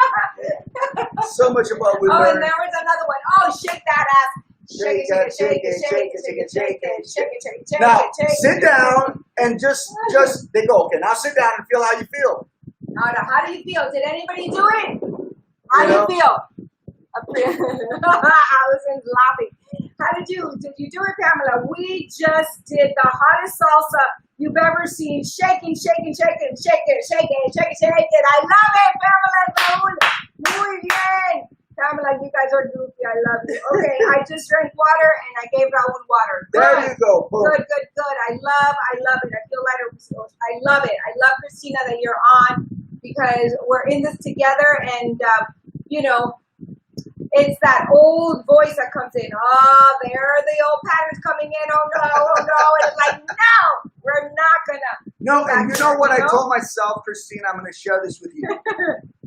So much of what we learned. Oh, and there was another one. Oh, shake that ass. Shake it. Now, sit down and just they go, okay, now sit down and feel how you feel. Now, how do you feel? Did anybody do it? How do you feel? I was laughing. did you do it, Pamela? We just did the hottest salsa you've ever seen. Shaking, shaking, shaking, shaking, shaking, shaking, shaking. I love it, Pamela. Raul. Muy bien. Pamela, you guys are goofy. I love you. Okay, I just drank water and I gave Raul water. Good. There you go. Boom. Good, good, good. I love it. I feel lighter. I love it. I love, Christina, that you're on because we're in this together and, you know, it's that old voice that comes in. Oh, there are the old patterns coming in. Oh, no, oh, no. And it's like, no, we're not going to. No, and you know what I told myself, Christina? I'm going to share this with you.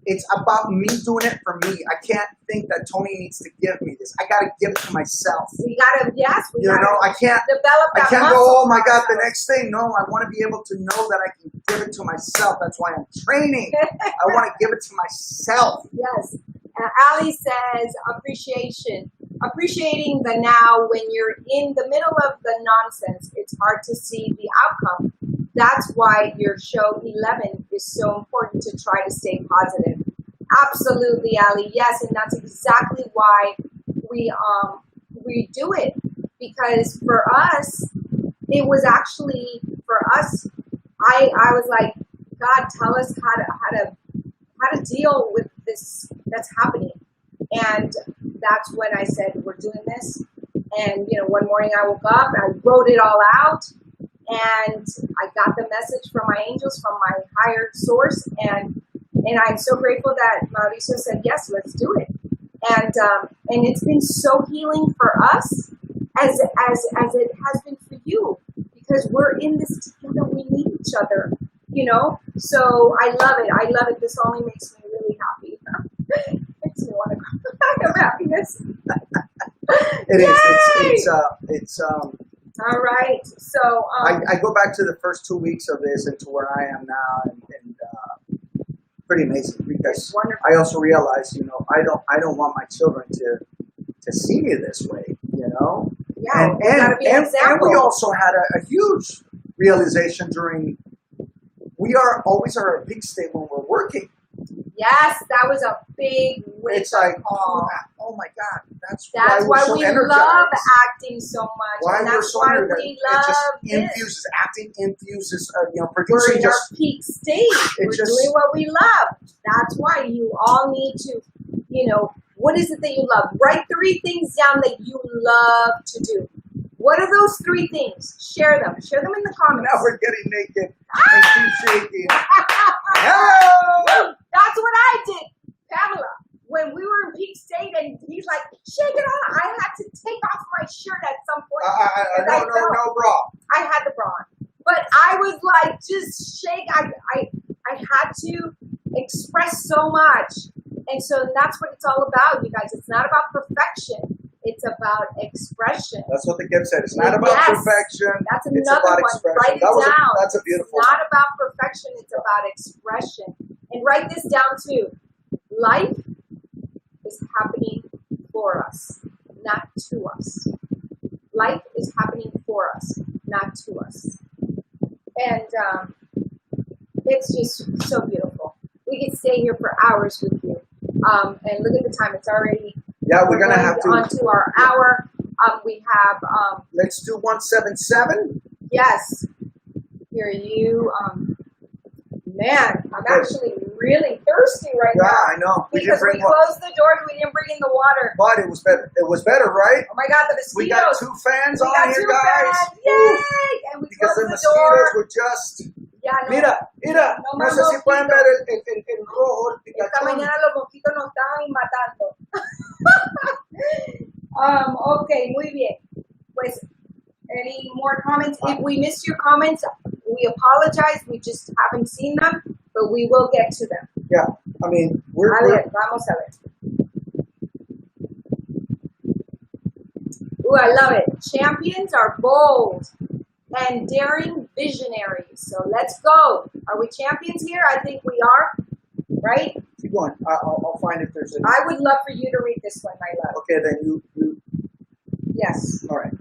It's about me doing it for me. I can't think that Tony needs to give me this. I got to give it to myself. We got to, yes. You know, I can't develop that I can't muscle go, oh my God, the next thing. No, I want to be able to know that I can give it to myself. That's why I'm training. I want to give it to myself. Yes. Ali says appreciating the now when you're in the middle of the nonsense. It's hard to see the outcome. That's why your show 11 is so important to try to stay positive. Absolutely, Ali. Yes, and that's exactly why we do it. Because for us, it was actually for us. I was like, God, tell us how to deal with this that's happening. And that's when I said, we're doing this. And, you know, one morning I woke up, I wrote it all out, and I got the message from my angels, from my higher source. And I'm so grateful that Mauricio said, yes, let's do it. And it's been so healing for us as it has been for you, because we're in this together. We need each other, you know? So I love it. I love it. This only makes me really happy. Makes me want to cry of happiness. It's all right. So I go back to the first 2 weeks of this and to where I am now, and pretty amazing, because I also realize, you know, I don't want my children to see me this way, you know. Yeah, and we also had a huge realization during. We always are a big state when we're working. Yes, that was a big wake It's like, call. oh my God, that's why we're so we energized. love acting so much. Why and we're that's so why energized. we It love just this. infuses, acting infuses, you know, We're producing in just. our peak state. We're doing what we love. That's why you all need to, you know, what is it that you love? Write 3 things down that you love to do. What are those 3 things? Share them. Share them in the comments. Now we're getting naked and keep shaking. Hello! That's what I did, Pamela. When we were in peak state and he's like, shake it on. I had to take off my shirt at some point. No bra. I had the bra on. But I was like, just shake. I had to express so much. And so that's what it's all about, you guys. It's not about perfection. It's about expression. That's what the gift said. It's not about perfection. That's it's another about one. expression. Write it down. That's a beautiful It's not one. about perfection. It's about expression. And write this down too. Life is happening for us, not to us. Life is happening for us, not to us. And it's just so beautiful. We could stay here for hours with you. And look at the time. It's already... Yeah, we're going to have to... On to our hour. We have... Let's do 177. Yes. Here you... man, I'm actually really thirsty right now. Yeah, I know. Because we closed the doors. We didn't bring in the water. But it was better. It was better, right? Oh, my God, the mosquitoes. We got 2 fans on here, guys. Fans. Yay! And we because closed the the door. mosquitoes were just... Ya, no. Mira. No sé si pueden ver el rojo, el Esta picachón. mañana los mosquitos nos estaban matando. Okay, muy bien. Pues, any more comments? If we missed your comments, we apologize. We just haven't seen them, but we will get to them. Yeah, I mean, we're vamos a ver. Ooh, I love it. Champions are bold and daring visionaries. So let's go. Are we champions here? I think we are, right? Keep going. I'll find if there's any. I would love for you to read this one, my love. Okay, then you. Yes. All right.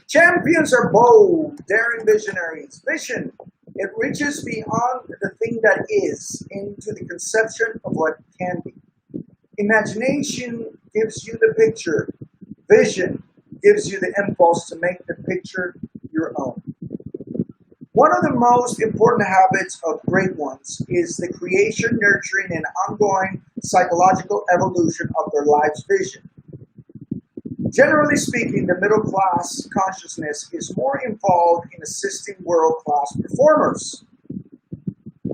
Champions are bold, daring visionaries. Vision. It reaches beyond the thing that is into the conception of what can be. Imagination gives you the picture. Vision gives you the impulse to make the picture your own. One of the most important habits of great ones is the creation, nurturing, and ongoing psychological evolution of their life's vision. Generally speaking, the middle class consciousness is more involved in assisting world-class performers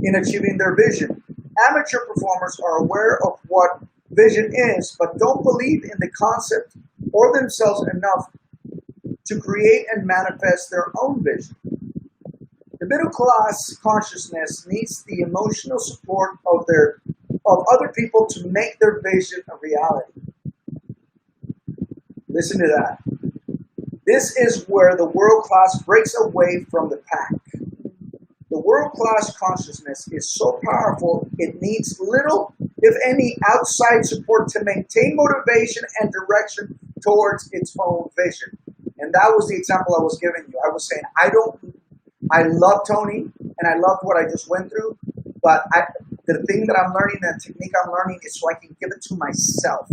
in achieving their vision. Amateur performers are aware of what vision is, but don't believe in the concept or themselves enough to create and manifest their own vision. The middle class consciousness needs the emotional support of other people to make their vision a reality. Listen to that. This is where the world class breaks away from the pack. The world class consciousness is so powerful it needs little, if any, outside support to maintain motivation and direction towards its own vision. And that was the example I was giving you. I was saying, I love Tony, and I love what I just went through, but the thing that I'm learning, the technique I'm learning, is so I can give it to myself,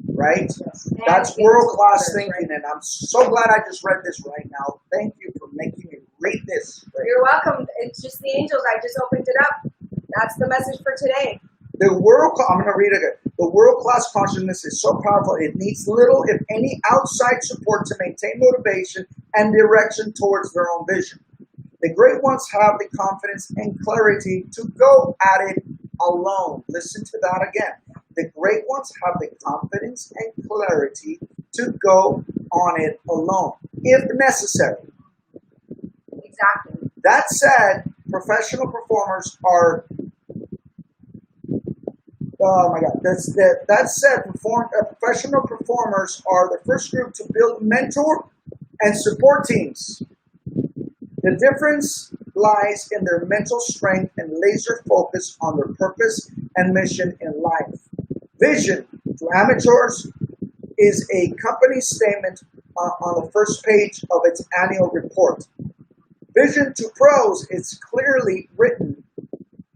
right? Yes. That's world-class thinking, and I'm so glad I just read this right now. Thank you for making me read this. Right? You're welcome. It's just the angels. I just opened it up. That's the message for today. I'm going to read it again. The world-class consciousness is so powerful, it needs little, if any, outside support to maintain motivation and direction towards their own vision. The great ones have the confidence and clarity to go at it alone. Listen to that again. The great ones have the confidence and clarity to go on it alone, if necessary. Exactly. That said, professional performers are... Oh my God. That said, professional performers are the first group to build mentor and support teams. The difference lies in their mental strength and laser focus on their purpose and mission in life. Vision to amateurs is a company statement on the first page of its annual report. Vision to pros is clearly written,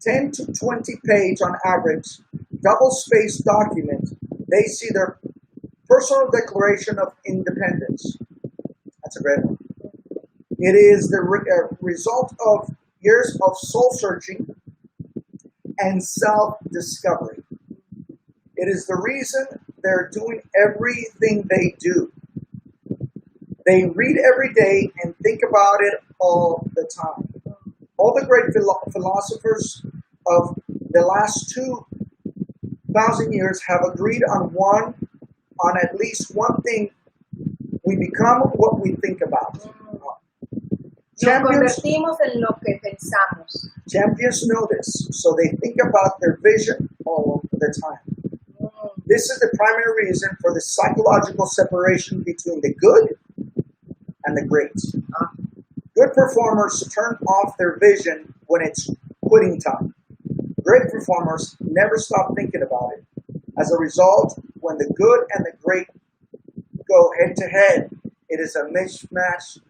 10 to 20 page on average, double-spaced document. They see their personal declaration of independence. That's a great one. It is the result of years of soul-searching and self-discovery. It is the reason they're doing everything they do. They read every day and think about it all the time. All the great philosophers of the last 2,000 years have agreed on at least one thing. We become what we think about. Champions know this, so they think about their vision all the time. This is the primary reason for the psychological separation between the good and the great. Good performers turn off their vision when it's quitting time. Great performers never stop thinking about it. As a result, when the good and the great go head to head, it is a mismatch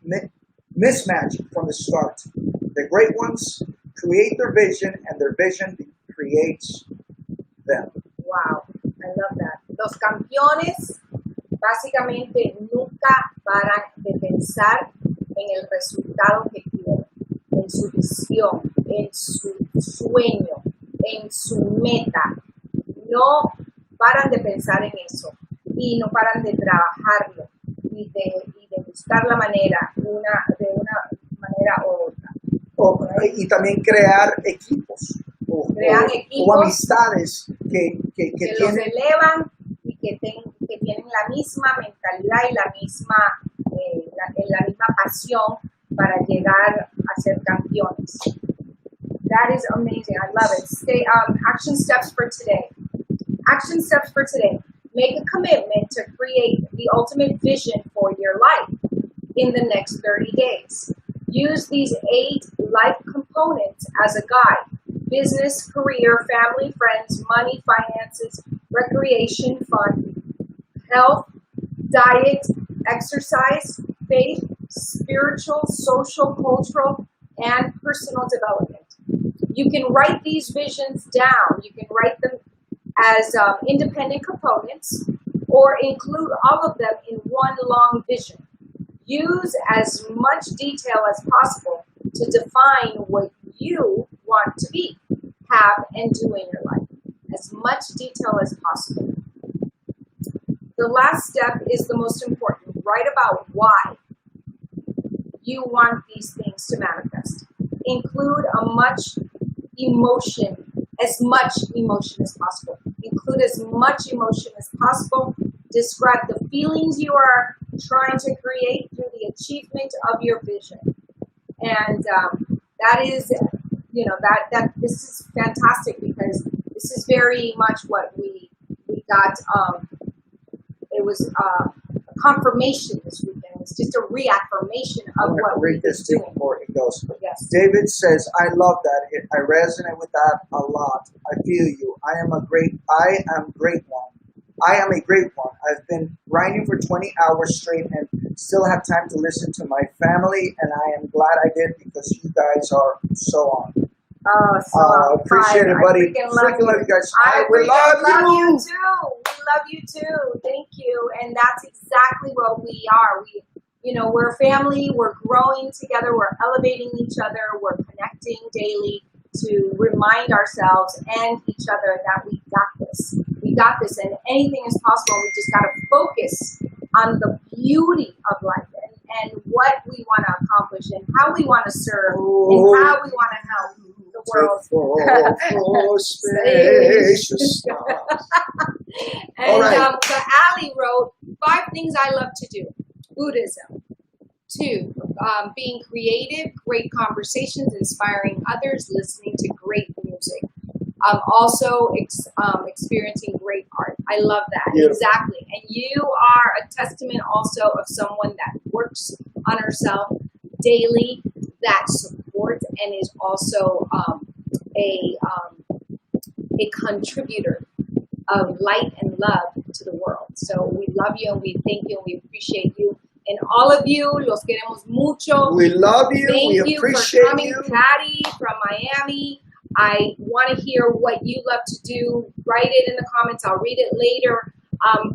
from the start. The great ones create their vision, and their vision creates them. Wow, I love that. Los campeones básicamente nunca paran de pensar en el resultado que quieren, en su visión, en su sueño, en su meta. No paran de pensar en eso y no paran de trabajarlo y de buscar la manera, de una manera u otra. Y también crear equipos. Crean equipos o amistades que los elevan y que tienen la misma mentalidad y la misma pasión para llegar a ser campeones. That is amazing. I love it. Action steps for today. Action steps for today. Make a commitment to create the ultimate vision for your life in the next 30 days. Use these 8 life components as a guide: business, career, family, friends, money, finances, recreation, fun, health, diet, exercise, faith, spiritual, social, cultural, and personal development. You can write these visions down. You can write them as independent components, or include all of them in one long vision. Use as much detail as possible to define what you want to be, have, and do in your life. As much detail as possible. The last step is the most important. Write about why you want these things to manifest. Include as much emotion as possible. Include as much emotion as possible. Describe the feelings you are trying to create through the achievement of your vision. And that is, that this is fantastic because this is very much what we got. It was a confirmation this weekend. It's just a reaffirmation of what read this doing. before it goes. Yes. David says, I love that. I resonate with that a lot. I feel you. I am a great one. I am a great one. I've been grinding for 20 hours straight and still have time to listen to my family, and I am glad I did because you guys are so on. Appreciate it, buddy. I freaking love you guys. We love you too. We love you too. Thank you. And that's exactly what we are. We're a family. We're growing together. We're elevating each other. We're connecting daily to remind ourselves and each other that we got this. We got this, and anything is possible. We just got to focus on the beauty of life and what we want to accomplish and how we want to serve and how we want to help the world. And right. the Ali wrote 5 things I love to do. Buddhism. 2, being creative, great conversations, inspiring others, listening to great music. Also experiencing great art. I love that. Beautiful. Exactly. And you are a testament also of someone that works on herself daily, that supports and is also a contributor of light and love to the world. So we love you and we thank you and we appreciate you. And all of you, los queremos mucho. We love you. Thank we you appreciate for coming, you. Patty from Miami. I want to hear what you love to do. Write it in the comments. I'll read it later.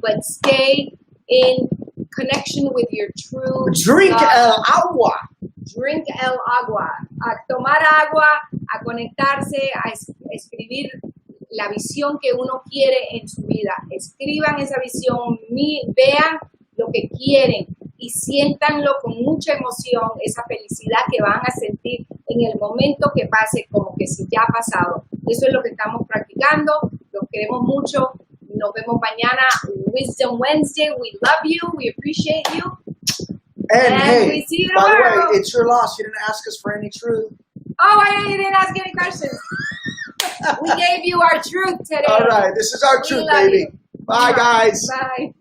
But stay in connection with your true Drink love. el agua. Drink el agua. A tomar agua, a conectarse, a escribir la visión que uno quiere en su vida. Escriban esa visión, vean lo que quieren y siéntanlo con mucha emoción, esa felicidad que van a sentir en el momento que pase, como que si ya ha pasado. Eso es lo que estamos practicando. Los queremos mucho. Nos vemos mañana, Wisdom Wednesday. We love you. We appreciate you. And hey, we see you by the tomorrow. way, it's your loss. You didn't ask us for any truth. Oh, you didn't ask any questions. We gave you our truth today. All right, this is our truth, love baby. you. Bye, guys. Bye.